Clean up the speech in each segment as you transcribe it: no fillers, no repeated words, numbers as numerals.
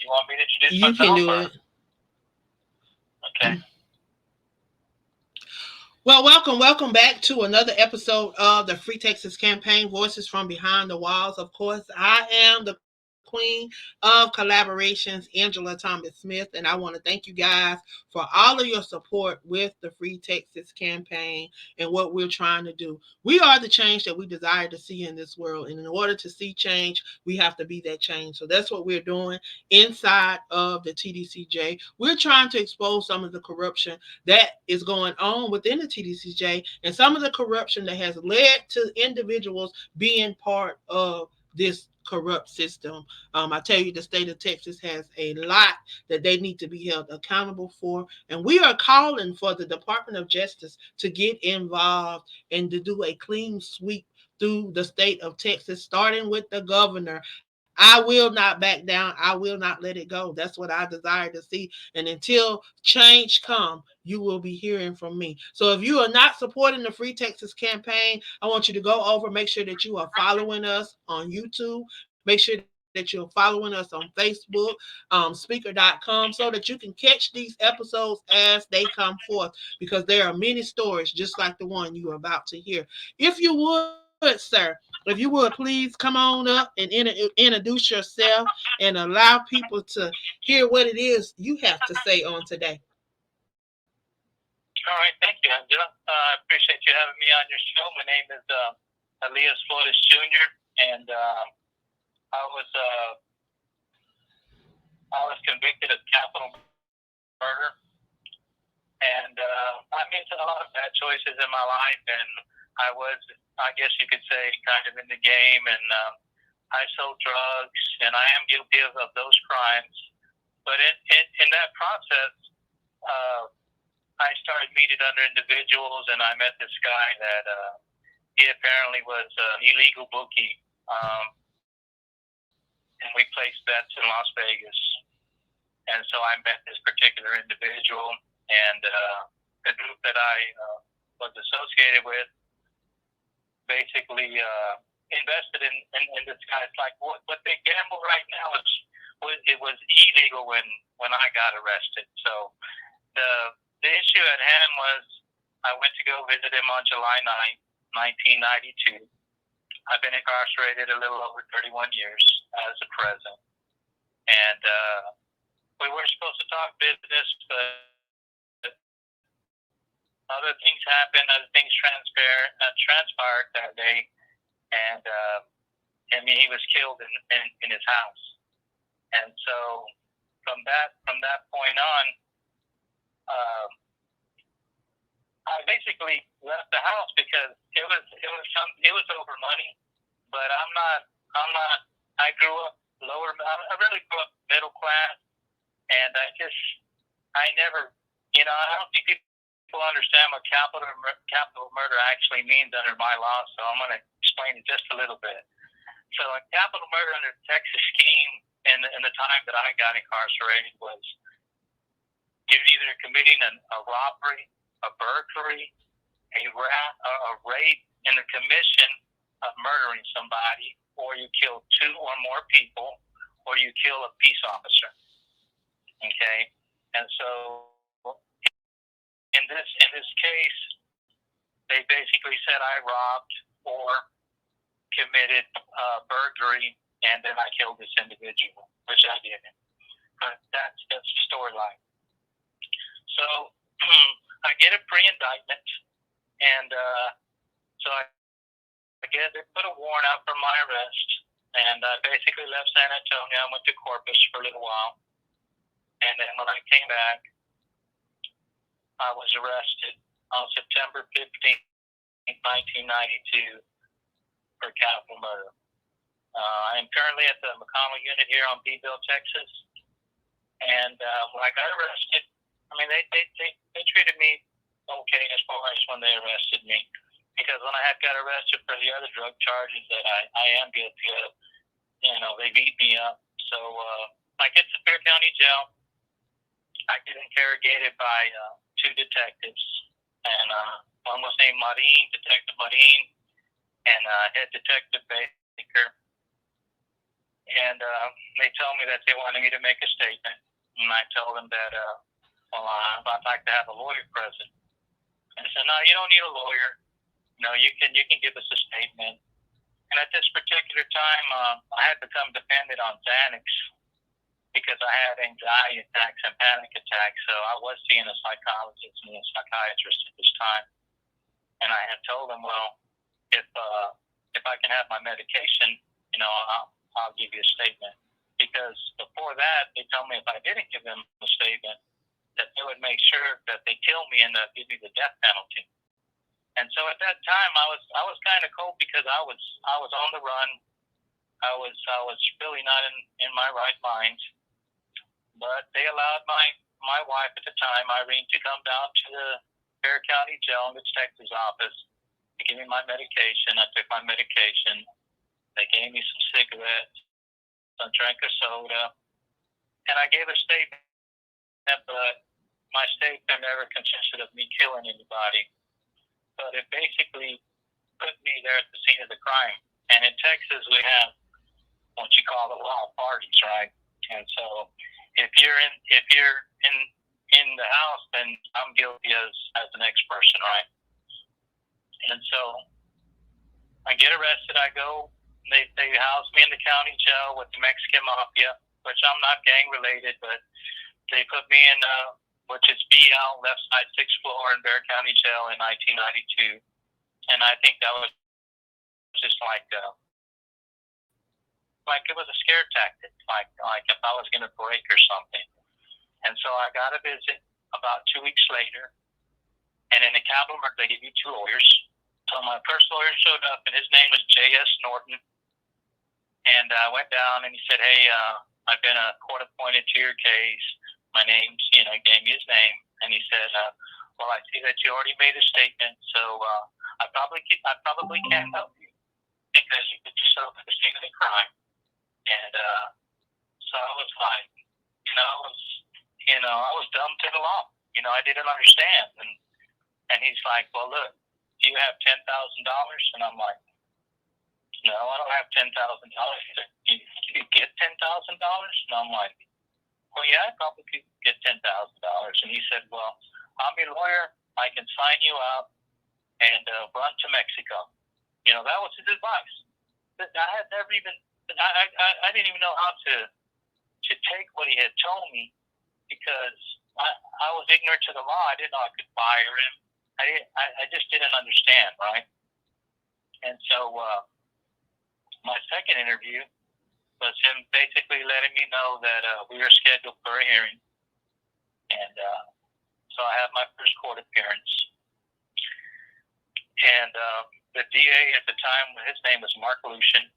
you want me to introduce You can myself, do or it. okay? Well, welcome back to another episode of the Free Texas Campaign, Voices from Behind the Walls. Of course, I am the queen of collaborations, Angela Thomas Smith, and I want to thank you guys for all of your support with the Free Texas Campaign and what we're trying to do. We are the change that we desire to see in this world, and in order to see change, we have to be that change. So that's what we're doing inside of the TDCJ. We're trying to expose some of the corruption that is going on within the TDCJ and some of the corruption that has led to individuals being part of this corrupt system. I tell you, the state of Texas has a lot that they need to be held accountable for. And we are calling for the Department of Justice to get involved and to do a clean sweep through the state of Texas, starting with the governor. I will not back down. I will not let it go. That's what I desire to see. And until change come, you will be hearing from me. So if you are not supporting the Free Texas campaign, I want you to go over, make sure that you are following us on YouTube. Make sure that you're following us on Facebook, speaker.com, so that you can catch these episodes as they come forth, because there are many stories just like the one you are about to hear. If you would, sir, if you would please come on up and introduce yourself and allow people to hear what it is you have to say on today. All right, thank you, Angela. I appreciate you having me on your show. My name is Elias Flores Jr., and I was convicted of capital murder, and I made a lot of bad choices in my life, and I was, I guess you could say, kind of in the game, and I sold drugs, and I am guilty of those crimes. But in that process, I started meeting other individuals, and I met this guy that he apparently was an illegal bookie, and we placed bets in Las Vegas. And so I met this particular individual, and the group that I was associated with basically invested in this guy. It's like what they gamble right now is it was illegal when I got arrested. So the issue at hand was I went to go visit him on July 9th, 1992. I've been incarcerated a little over 31 years as a present, and we were supposed to talk business, but other things happened. Other things transpired that day, and he was killed in his house. And so from that point on, I basically left the house because it was over money. But I'm not. I grew up lower. I really grew up middle class, and I never. I don't think people understand what capital murder actually means under my law. So I'm going to explain it just a little bit. So a capital murder under the Texas scheme in the time that I got incarcerated was you're either committing a robbery, a burglary, a rape, and the commission of murdering somebody, or you kill two or more people, or you kill a peace officer. Okay, and so in this case, they basically said I robbed or committed burglary, and then I killed this individual, which I didn't. But that's the storyline. So I get a pre-indictment, and so I guess they put a warrant out for my arrest, and I basically left San Antonio. I went to Corpus for a little while, and then when I came back, I was arrested on September 15th, 1992 for capital murder. I am currently at the McConnell unit here on Beeville, Texas, and when I got arrested, they treated me okay as far as when they arrested me, because when I had got arrested for the other drug charges that I am guilty of, they beat me up. So I get to Fair County Jail. I get interrogated by two detectives, and one was named Marin, Detective Marin, and Head Detective Baker. and they told me that they wanted me to make a statement. And I told them that, I'd like to have a lawyer present. And I said, no, you don't need a lawyer. You can give us a statement. And at this particular time, I had become dependent on Xanax because I had anxiety attacks and panic attacks. So I was seeing a psychologist and a psychiatrist at this time. And I had told them, well, if I can have my medication, I'll give you a statement. Because before that, they told me if I didn't give them a statement, that they would make sure that they kill me and give me the death penalty. And so at that time, I was kind of cold because I was on the run. I was really not in my right mind. But they allowed my wife at the time, Irene, to come down to the Bexar County Jail in the detective's office to give me my medication. I took my medication. They gave me some cigarettes. I drank a soda, and I gave a statement. But my statement never consisted of me killing anybody. But it basically put me there at the scene of the crime. And in Texas, we have what you call the wild parties, right? And so if you're in the house, then I'm guilty as the next person, right? And so I get arrested. I go. They house me in the county jail with the Mexican mafia, which I'm not gang related, but they put me in which is BL, left side, 6th floor in Bexar County Jail in 1992. And I think that was just like it was a scare tactic, like if I was going to break or something. And so I got a visit about 2 weeks later. And in the capital murder, they give you 2 lawyers. So my first lawyer showed up, and his name was J.S. Norton. And I went down, and he said, hey, I've been court appointed to your case. My name's, gave me his name, and he said, well, I see that you already made a statement, so I probably can't help you because you put yourself at the scene of the crime. And so I was like, I was dumb to the law. I didn't understand. And he's like, well, look, do you have $10,000? And I'm like, no, I don't have $10,000. He said, you get $10,000? And I'm like, well, yeah, I probably could get $10,000. And he said, well, I'm your lawyer. I can sign you out and run to Mexico. That was his advice. I had never even, I didn't even know how to take what he had told me because I was ignorant to the law. I didn't know I could fire him. I just didn't understand, right? And so my second interview was him basically letting me know that we were scheduled for a hearing. And so I had my first court appearance. And the DA at the time, his name was Mark Lucian.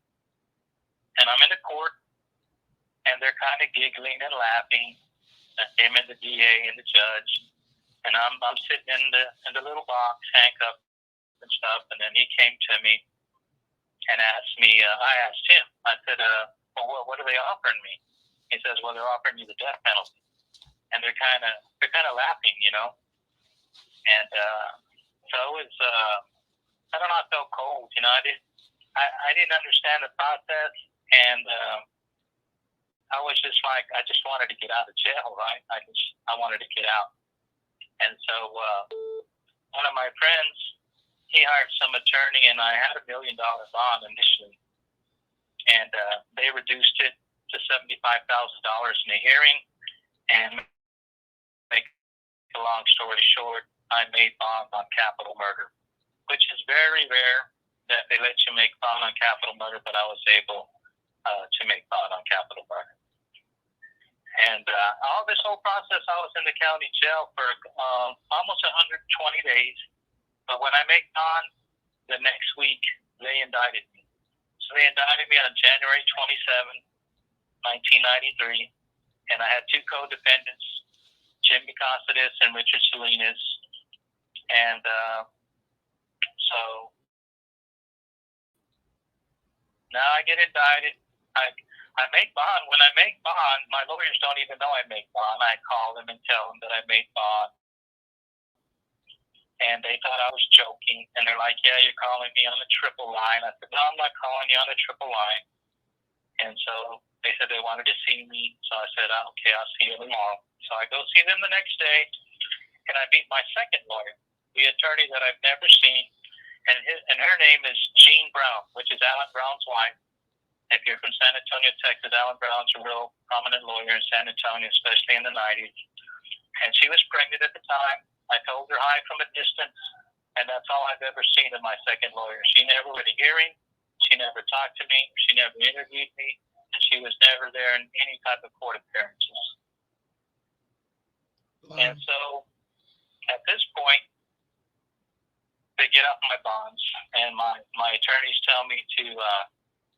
And I'm in the court, and they're kind of giggling and laughing, him and the DA and the judge. And I'm sitting in the little box, handcuffed and stuff. And then he came to me and asked me, I asked him, I said, well, what are they offering me? He says, well, they're offering you the death penalty. And they're kind of laughing, And so it was, I don't know, I felt cold, I didn't understand the process, and I was just like, I just wanted to get out of jail, right? I wanted to get out. And so one of my friends, he hired some attorney, and I had $1 million bond initially. And they reduced it to $75,000 in a hearing. And make a long story short, I made bond on capital murder, which is very rare that they let you make bond on capital murder, but I was able to make bond on capital murder. And all this whole process, I was in the county jail for almost 120 days. But when I made bond, the next week, they indicted me. So they indicted me on January 27, 1993, and I had 2 co-defendants, Jimmy Cosidis and Richard Salinas. And so now I get indicted. I make bond. When I make bond, my lawyers don't even know I make bond. I call them and tell them that I made bond. And they thought I was joking. And they're like, yeah, you're calling me on the triple line. I said, no, I'm not calling you on the triple line. And so they said they wanted to see me. So I said, okay, I'll see you tomorrow. So I go see them the next day, and I meet my second lawyer, the attorney that I've never seen. And her name is Jean Brown, which is Alan Brown's wife. If you're from San Antonio, Texas, Alan Brown's a real prominent lawyer in San Antonio, especially in the 90s. And she was pregnant at the time. I told her hi from a distance, and that's all I've ever seen of my second lawyer. She never went to hearing. She never talked to me. She never interviewed me. And she was never there in any type of court appearances. Wow. And so at this point, they get up my bonds, and my attorneys tell me to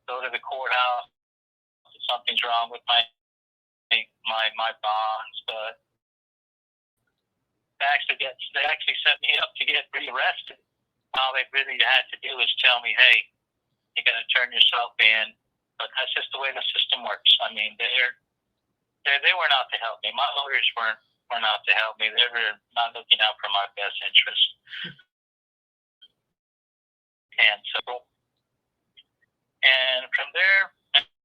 go to the courthouse. Something's wrong with my bonds, but they actually set me up to get rearrested. All they really had to do was tell me, hey, you're going to turn yourself in. But that's just the way the system works. I mean, they were not to help me. My lawyers were not to help me. They were not looking out for my best interest. And from there,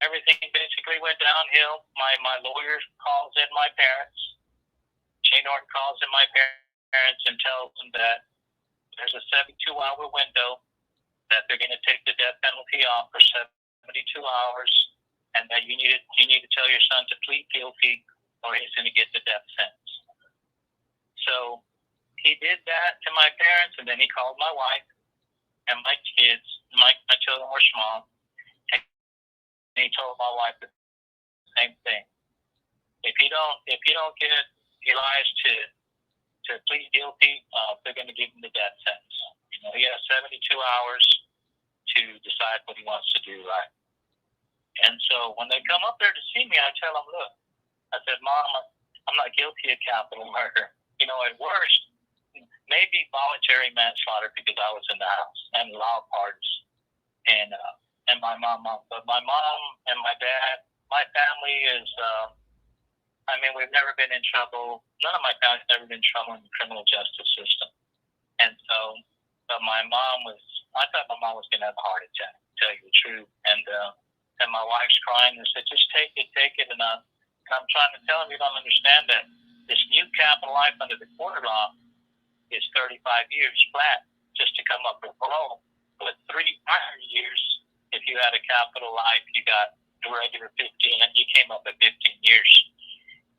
everything basically went downhill. My lawyer calls in my parents. Jay Norton calls in my parents and tells them that there's a 72-hour window that they're going to take the death penalty off for 72 hours, and that you need to tell your son to plead guilty, or he's going to get the death sentence. So he did that to my parents, and then he called my wife and my kids. My children were small, and he told my wife the same thing. If you don't get Elias to plead guilty, they're going to give him the death sentence. He has 72 hours to decide what he wants to do, right? And so when they come up there to see me, I tell them, look, I said, Mom, I'm not guilty of capital murder. At worst, maybe voluntary manslaughter because I was in the house and loud parts, and my mom. But my mom and my dad, my family is, we've never been in trouble. None of my family's never been in trouble in the criminal justice system. And so, but I thought my mom was going to have a heart attack, to tell you the truth. And my wife's crying and said, just take it. And I'm trying to tell them, you don't understand that this new capital life under the court law is 35 years flat just to come up with parole. But 3 prior years, if you had a capital life, you got the regular 15, and you came up with 15 years.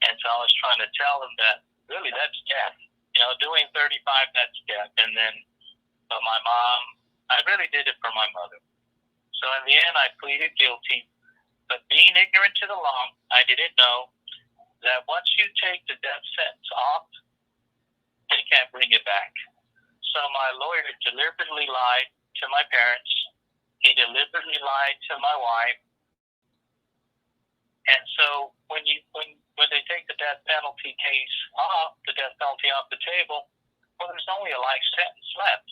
And so I was trying to tell them that really that's death. Doing 35, that's death. And then, but my mom, I really did it for my mother. So in the end, I pleaded guilty. But being ignorant to the law, I didn't know that once you take the death sentence off, they can't bring it back. So my lawyer deliberately lied to my parents. He deliberately lied to my wife. And so when they take the death penalty case off, the death penalty off the table, well, there's only a life sentence left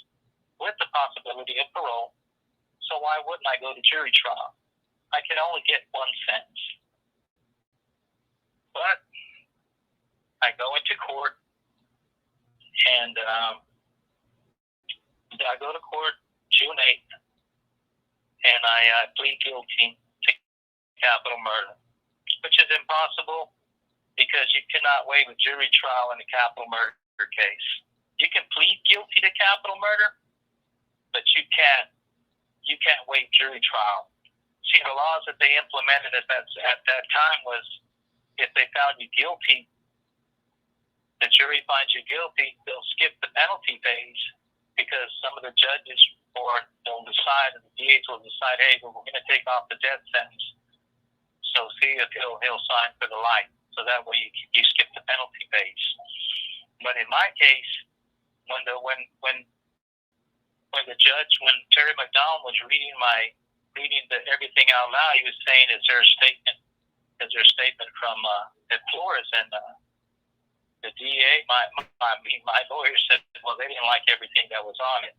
with the possibility of parole. So why wouldn't I go to jury trial? I can only get one sentence. But I go into court, and I go to court June 8th, and I plead guilty to capital murder, which is impossible because you cannot waive a jury trial in a capital murder case. You can plead guilty to capital murder, but you can't waive jury trial. See, the laws that they implemented at that time was if they found you guilty, the jury finds you guilty, they'll skip the penalty phase because some of the judges or they'll decide, and the DAs will decide, hey, we're going to take off the death sentence. So see if he'll sign for the life. So that way you skip the penalty phase. But in my case, when Terry McDonald was reading everything out loud, he was saying, is there a statement from Flores? And the DA, my lawyer said, well, they didn't like everything that was on it.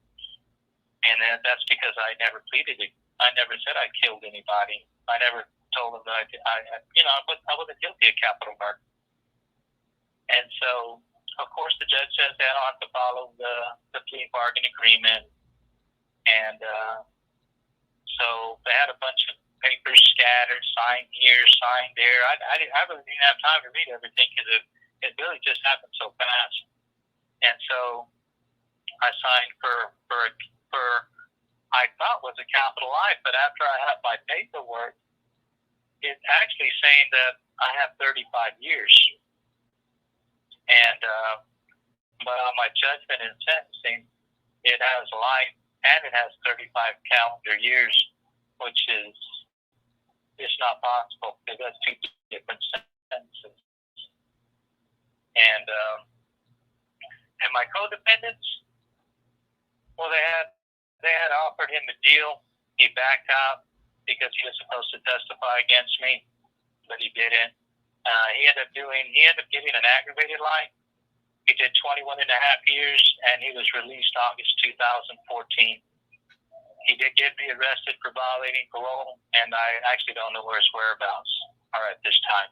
And that's because I never pleaded it. I never said I killed anybody. I never told them that I wasn't guilty of capital murder. And so, of course, the judge says that I have to follow the plea bargain agreement. And so they had a bunch of papers scattered, signed here, signed there. I really didn't have time to read everything because it really just happened so fast. And so I signed for I thought was a capital I, but after I had my paperwork, it's actually saying that I have 35 years. And but on my judgment and sentencing, it has life and it has 35 calendar years, which is it's not possible because that's two different sentences. And my co-defendants, well, they had offered him a deal. He backed out because he was supposed to testify against me, but he didn't. He ended up giving an aggravated life. He did 21 and a half years, and he was released August 2014. He did get me arrested for violating parole, and I actually don't know where his whereabouts are at this time.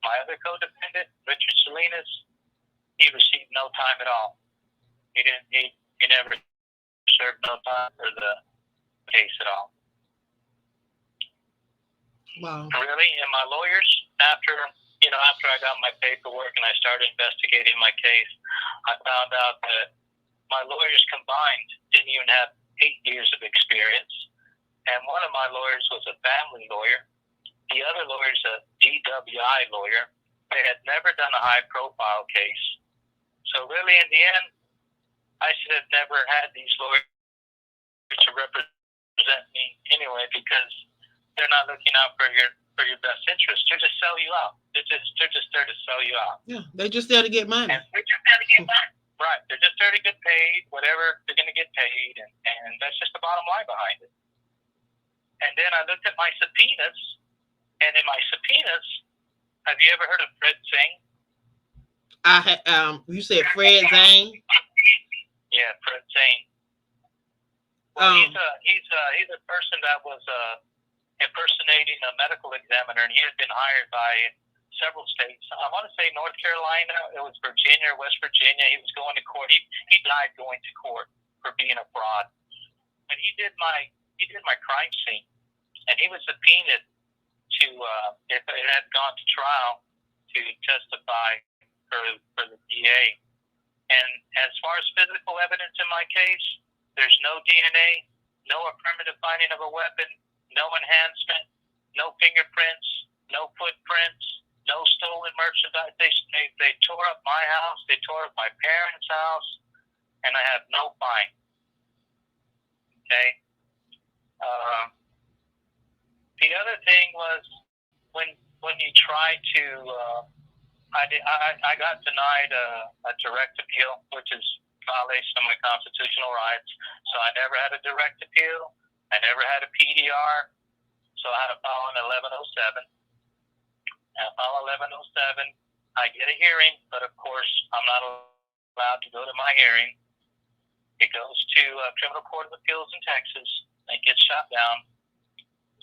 My other co-defendant, Richard Salinas, he received no time at all. He never served no time for the case at all. Wow. Really? And my lawyers, after I got my paperwork and I started investigating my case, I found out that my lawyers combined didn't even have 8 years of experience. And one of my lawyers was a family lawyer. The other lawyer is a Tdcj lawyer. They had never done a high-profile case. So really, in the end, I should have never had these lawyers to represent me anyway, because they're not looking out for your best interest. They're just sell you out. They're just there to sell you out. Yeah, they're just there to get money. And they're just there to get money. Right. They're just there to get paid, whatever they're going to get paid, and that's just the bottom line behind it. And then I looked at my subpoenas, and in my subpoenas, have you ever heard of Fred Zane? You said Fred Zane? Yeah, Fred Zane. Well, he's a person that was impersonating a medical examiner, and he had been hired by several states. I want to say North Carolina, it was Virginia or West Virginia. He was going to court. He died going to court for being a fraud. And he did my crime scene, and he was subpoenaed to if it had gone to trial to testify for the DA. And as far as physical evidence in my case, there's no DNA, no affirmative finding of a weapon, no enhancement, no fingerprints, no footprints, no stolen merchandise. They tore up my house, they tore up my parents' house, and I have no fine. Okay. The other thing was when you try to, I got denied a direct appeal, which is violation of my constitutional rights. So I never had a direct appeal. I never had a PDR. So I had to file an 1107. I file 1107. I get a hearing, but of course I'm not allowed to go to my hearing. It goes to Criminal Court of Appeals in Texas. It gets shot down.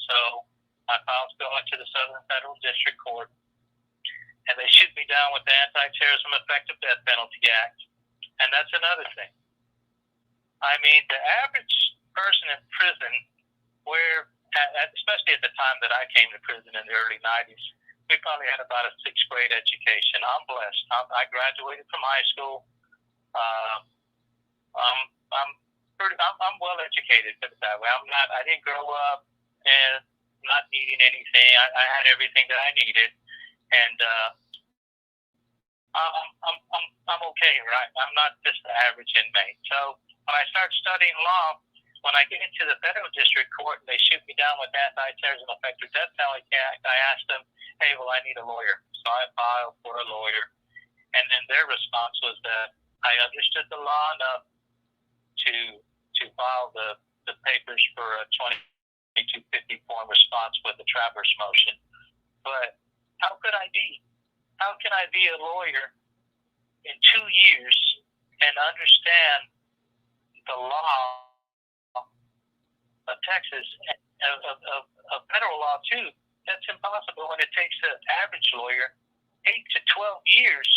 So my files go into the Southern Federal District Court, and they shoot me down with the Anti-Terrorism Effective Death Penalty Act. And that's another thing. I mean, the average person in prison, especially at the time that I came to prison in the early 90s, we probably had about a 6th grade education. I'm blessed. I graduated from high school. I'm well educated, put it that way. I didn't grow up and not needing anything. I had everything that I needed, and I'm okay, right? I'm not just the average inmate. So when I start studying law, when I get into the federal district court and they shoot me down with Anti-Terrorism Effective Death Penalty Act, I ask them, hey, well, I need a lawyer. So I filed for a lawyer. And then their response was that I understood the law enough to file the papers for a 2250 form response with the traverse motion. But how can I be a lawyer in 2 years and understand the law of Texas and of federal law too? That's impossible when it takes an average lawyer 8 to 12 years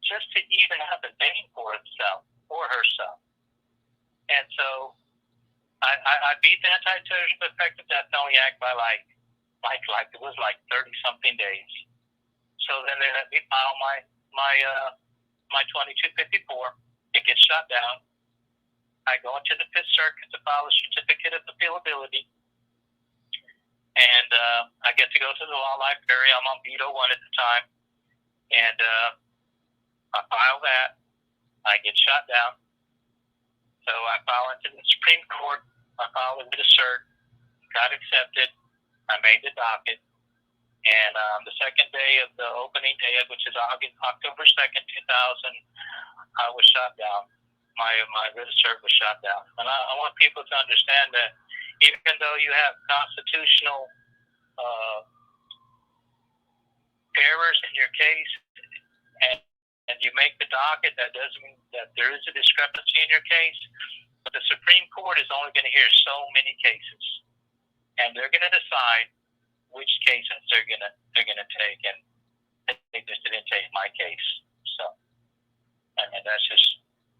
just to even have a name for himself or herself. And so I beat the anti-terrorism effective death penalty act by like it was like 30 something days. So then they let me file my 2254. It gets shot down. I go into the Fifth Circuit to file a certificate of appealability, and I get to go to the law library. I'm on Veto 1 at the time, and I file that. I get shot down. So I file into the Supreme Court. I filed with a cert, got accepted. I made the docket, and the second day of the opening day, which is October 2nd, 2000, I was shot down. My writ of cert was shot down. And I want people to understand that even though you have constitutional errors in your case, and you make the docket, that doesn't mean that there is a discrepancy in your case. But the Supreme Court is only going to hear so many cases, and they're going to decide which cases they're going to take. And they just didn't take my case. So, I mean, that's just.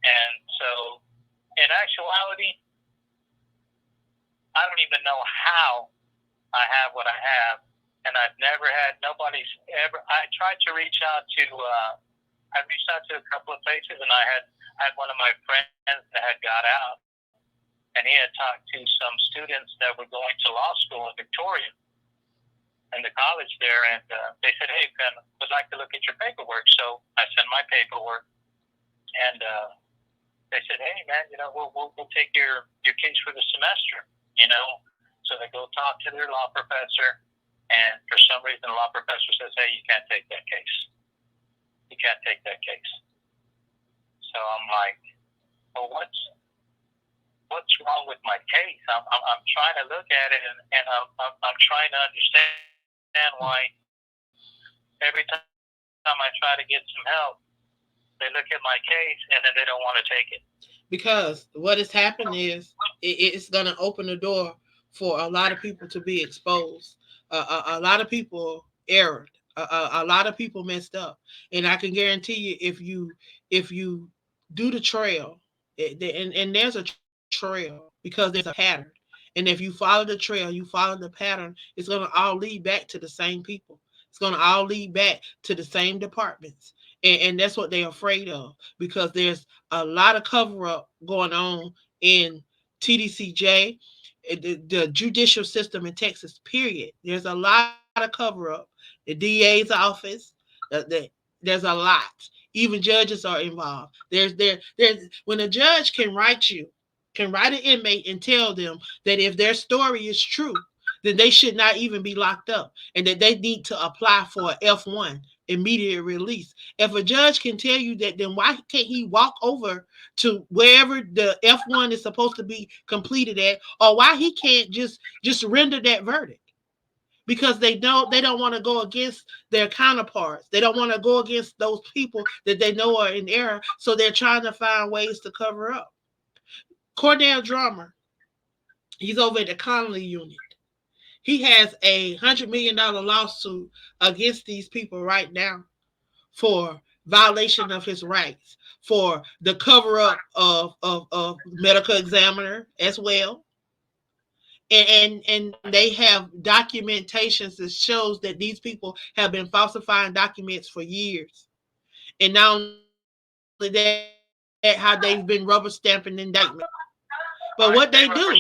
And so, in actuality, I don't even know how I have what I have, and I've never had, nobody's ever, I tried to reach out to, I reached out to a couple of places, and I had one of my friends that had got out, and he had talked to some students that were going to law school in Victoria, in the college there, and they said, hey, Ben, would like to look at your paperwork. So I sent my paperwork, and they said, hey, man, we'll take your case for the semester, So they go talk to their law professor, and for some reason the law professor says, hey, you can't take that case. You can't take that case. So I'm like, well, what's wrong with my case? I'm trying to look at it, and I'm trying to understand why every time I try to get some help, they look at my case and then they don't want to take it. Because what has happened is it's going to open the door for a lot of people to be exposed. A lot of people erred. A lot of people messed up, and I can guarantee you, if you do the trail, and there's a trail because there's a pattern, and if you follow the trail, you follow the pattern, it's going to all lead back to the same people. It's going to all lead back to the same departments, and that's what they're afraid of, because there's a lot of cover up going on in Tdcj, the judicial system in Texas, period. There's a lot of cover up. The DA's office, there's a lot. Even judges are involved. There's when a judge can write an inmate and tell them that if their story is true, then they should not even be locked up, and that they need to apply for an F1, immediate release. If a judge can tell you that, then why can't he walk over to wherever the F1 is supposed to be completed at, or why he can't just render that verdict? Because they don't want to go against their counterparts. They don't want to go against those people that they know are in error, so they're trying to find ways to cover up. Cordell Drummer, he's over at the Connolly unit. He has $100 million lawsuit against these people right now for violation of his rights, for the cover up of medical examiner as well. And they have documentations that shows that these people have been falsifying documents for years. And not only that, how they've been rubber stamping indictment. But what they do,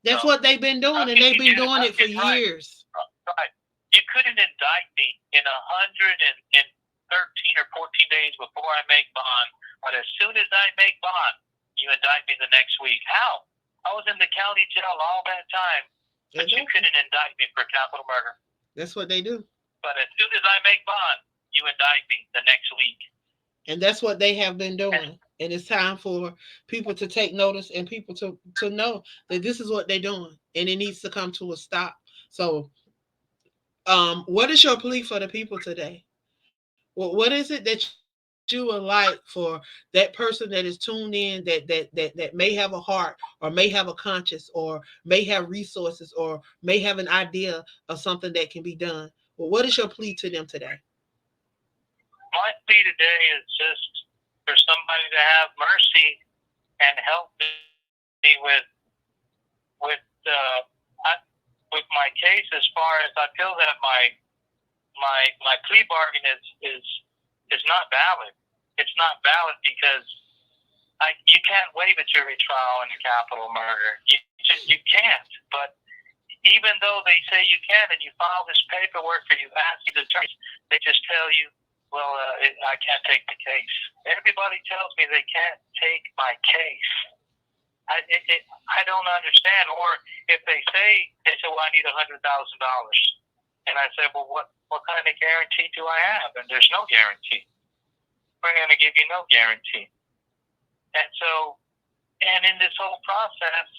that's what they've been doing, and they've been doing it for years. Right. You couldn't indict me in 113 or 14 days before I make bond, but as soon as I make bond, you indict me the next week. How? I was in the county jail all that time, but you couldn't indict me for capital murder. That's what they do. But as soon as I make bond, you indict me the next week. And that's what they have been doing. And it's time for people to take notice, and people to know that this is what they're doing, and it needs to come to a stop. So, what is your plea for the people today? What is it that you would like for that person that is tuned in, that may have a heart, or may have a conscience, or may have resources, or may have an idea of something that can be done? Well, what is your plea to them today? My plea today is just for somebody to have mercy and help see with my case, as far as I feel that my plea bargain is not valid. It's not valid because you can't waive a jury trial in a capital murder. You can't. But even though they say you can, and you file this paperwork or you ask the attorneys, they just tell you, well, I can't take the case. Everybody tells me they can't take my case. I don't understand. Or if they say, well, I need $100,000. And I say, well, what kind of guarantee do I have? And there's no guarantee. We're going to give you no guarantee. And so, and in this whole process,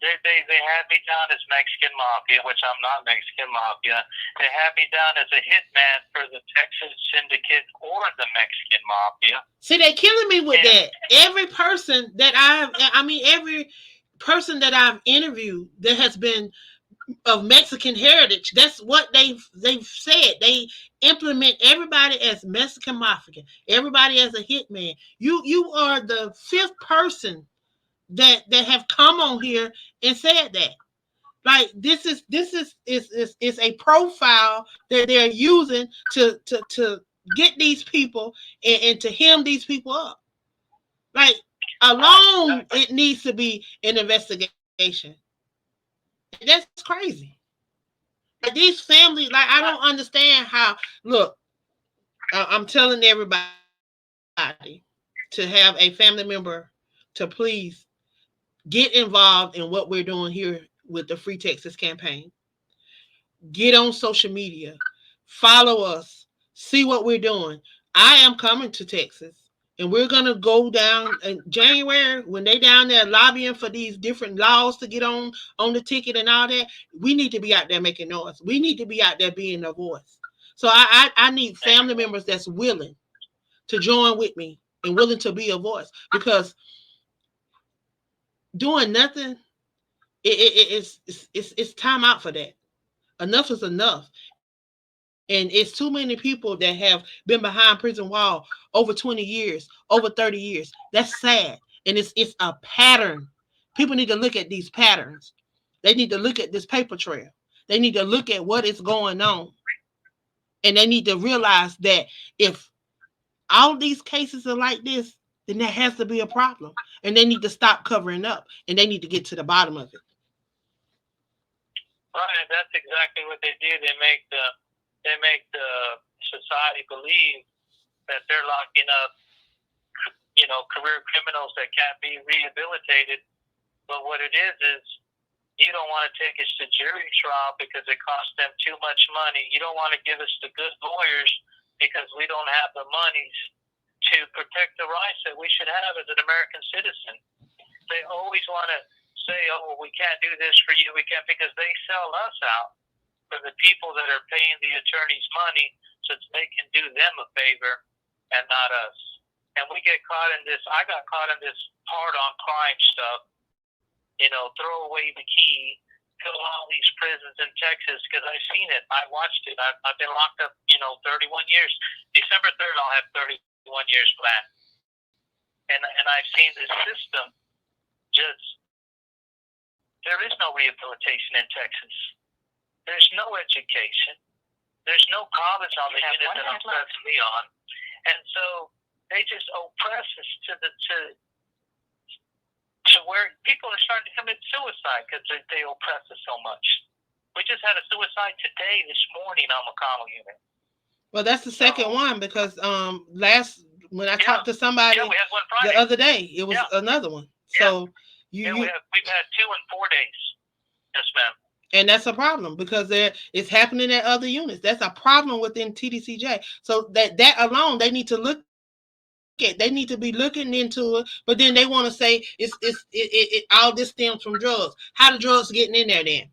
they had me down as Mexican Mafia, which I'm not Mexican Mafia. They had me down as a hitman for the Texas Syndicate or the Mexican Mafia. See, they're killing me with that. Every person that every person that I've interviewed that has been of Mexican heritage, that's what they've said. They implement everybody as Mexican Mafia, everybody as a hitman. You are the fifth person that have come on here and said that. Like this is a profile that they're using to get these people and to hem these people up. Like alone, it needs to be an investigation. That's crazy. Like these families, like I don't understand how. Look, I'm telling everybody to have a family member to please get involved in what we're doing here with the Free Texas campaign. Get on social media, follow us, see what we're doing. I am coming to Texas. And we're going to go down in January when they down there lobbying for these different laws to get on the ticket and all that. We need to be out there making noise. We need to be out there being a voice. So I need family members that's willing to join with me and willing to be a voice, because doing nothing, it's time out for that. Enough is enough. And it's too many people that have been behind prison wall over 20 years, over 30 years. That's sad. And it's a pattern. People need to look at these patterns. They need to look at this paper trail. They need to look at what is going on. And they need to realize that if all these cases are like this, then there has to be a problem. And they need to stop covering up. And they need to get to the bottom of it. Right, that's exactly what they do. They make the society believe that they're locking up, career criminals that can't be rehabilitated. But what it is you don't want to take us to jury trial because it costs them too much money. You don't want to give us the good lawyers because we don't have the monies to protect the rights that we should have as an American citizen. They always want to say, oh, well, we can't do this for you. We can't, because they sell us out for the people that are paying the attorneys money so they can do them a favor and not us. And we get caught in this. I got caught in this hard on crime stuff. Throw away the key, fill all these prisons in Texas, because I've seen it. I watched it. I've been locked up, 31 years. December 3rd, I'll have 31 years flat. And I've seen this system there is no rehabilitation in Texas. There's no education. There's no college on the unit that I'm pressing me on. And so they just oppress us to where people are starting to commit suicide because they oppress us so much. We just had a suicide today, this morning, on McConnell unit. Well, that's the second one, because when I talked to somebody we had one Friday. The other day, it was another one. So we've had 2 in 4 days. Yes, ma'am. And that's a problem, because it's happening at other units. That's a problem within TDCJ. So that alone, they need to look at. They need to be looking into it. But then they want to say it all this stems from drugs. How the drugs getting in there then?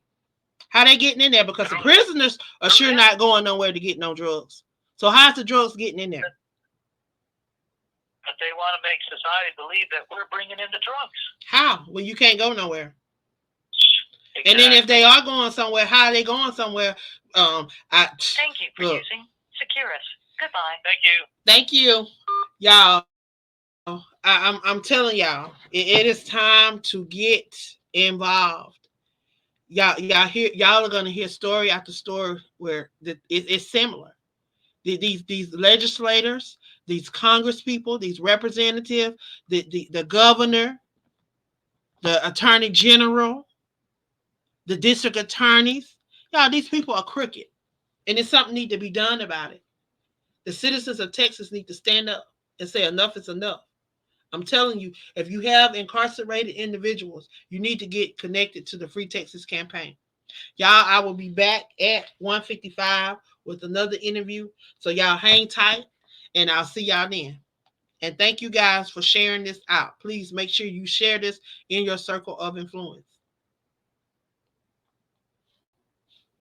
How they getting in there? Because the prisoners are sure not going nowhere to get no drugs. So how's the drugs getting in there? But they want to make society believe that we're bringing in the drugs. How? Well, you can't go nowhere. Exactly. And then if they are going somewhere, how are they going somewhere? Thank you for using Securus. Goodbye. Thank you. Thank you, y'all. I'm telling y'all, it is time to get involved. Y'all are gonna hear story after story where it's similar. These legislators, these Congress people, these representatives, the governor, the attorney general, the district attorneys. Y'all, these people are crooked, and it's something need to be done about it. The citizens of Texas need to stand up and say enough is enough. I'm telling you, if you have incarcerated individuals, you need to get connected to the Free Texas campaign. Y'all, I will be back at 1:55 with another interview. So y'all hang tight, and I'll see y'all then. And thank you guys for sharing this out. Please make sure you share this in your circle of influence.